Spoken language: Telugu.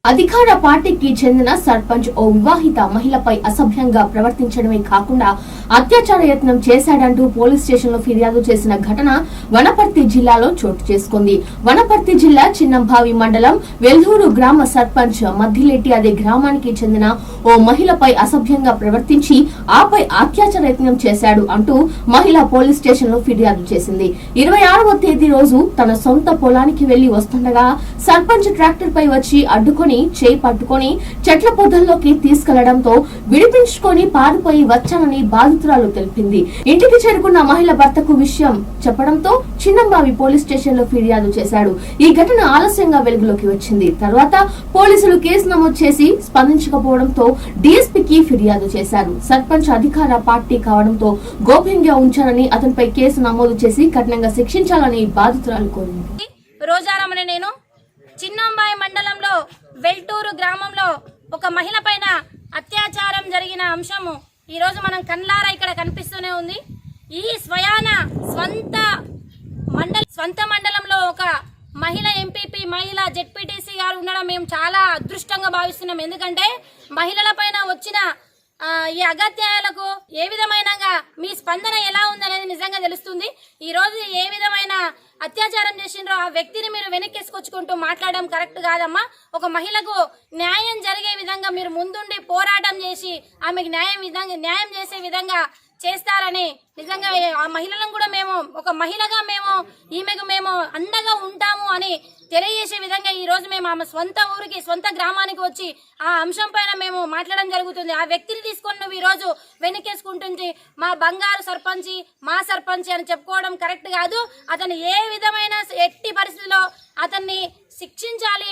అధికార పార్టీకి చెందిన సర్పంచ్ ఓ వివాహిత మహిళపై అసభ్యంగా ప్రవర్తించడమే కాకుండా అత్యాచార యత్నం చేశాడంటూ పోలీస్ స్టేషన్ లో ఫిర్యాదు చేసిన ఘటన వనపర్తి జిల్లాలో చోటు చేసుకుంది. వనపర్తి జిల్లా చిన్నంభావి మండలం వెల్దూరు గ్రామ సర్పంచ్ మద్దిలేటి అదే గ్రామానికి చెందిన ఓ మహిళపై అసభ్యంగా ప్రవర్తించి ఆపై అత్యాచార యత్నం చేశాడు అంటూ మహిళ పోలీస్ స్టేషన్ లో ఫిర్యాదు చేసింది. 26వ తేదీ రోజు తన సొంత పొలానికి వెళ్లి వస్తుండగా సర్పంచ్ ట్రాక్టర్ పై వచ్చి అడ్డుకొని చేయి పట్టుకొని చెట్ల పొదల్లోకి తీసుకెళ్లడంతో విడిపించుకొని పారిపోయి వచ్చానని బాధితురాలు తెలిపింది. ఇంటికి చేరుకున్న మహిళ భర్తకు విషయం చెప్పడంతో చిన్నంబావి పోలీస్ స్టేషన్ లో ఫిర్యాదు చేశాడు. ఈ ఘటన ఆలస్యంగా వెలుగులోకి వచ్చింది. తర్వాత పోలీసులు కేసు నమోదు చేసి స్పందించకపోవడంతో డీఎస్పీకి ఫిర్యాదు చేశారు. సర్పంచ్ అధికార పార్టీ కావడంతో గోప్యంగా ఉంచారని అతనిపై కేసు నమోదు చేసి కఠినంగా శిక్షించాలని బాధితురాలు కోరింది. రోజారామని నేను చిన్నంబాయి మండలంలో వెల్టూరు గ్రామంలో ఒక మహిళ పైన అత్యాచారం జరిగిన అంశము ఈరోజు మనం కళ్ళారా ఇక్కడ కనిపిస్తూనే ఉంది. ఈ స్వంత మండలంలో ఒక మహిళ ఎంపీపీ మహిళ జెడ్పీటీసీ గారు ఉండడం మేము చాలా అదృష్టంగా భావిస్తున్నాం. ఎందుకంటే మహిళల పైన వచ్చిన ఈ అగత్యాలకు ఏ విధమైన మీ స్పందన ఎలా ఉందనేది నిజంగా తెలుస్తుంది. ఈ రోజు ఏ విధమైన అత్యాచారం చేసిండ్రో ఆ వ్యక్తిని మీరు వెనక్కేసుకొచ్చుకుంటూ మాట్లాడడం కరెక్ట్ కాదమ్మా. ఒక మహిళకు న్యాయం జరిగే విధంగా మీరు ముందుండి పోరాటం చేసి ఆమెకు న్యాయం చేసే విధంగా చేస్తారని నిజంగా ఆ మహిళలను కూడా మేము ఒక మహిళగా ఈమెకు మేము అండగా ఉంటాము అని తెలియజేసే విధంగా ఈ రోజు మేము ఆమె సొంత ఊరికి సొంత గ్రామానికి వచ్చి ఆ అంశం పైన మేము మాట్లాడడం జరుగుతుంది. ఆ వ్యక్తిని తీసుకొని నువ్వు ఈ రోజు వెనకేసుకుంటుంది మా బంగారు సర్పంచి మా సర్పంచి అని చెప్పుకోవడం కరెక్ట్ కాదు. అతను ఏ విధమైన ఎట్టి పరిస్థితిలో అతన్ని శిక్షించాలి.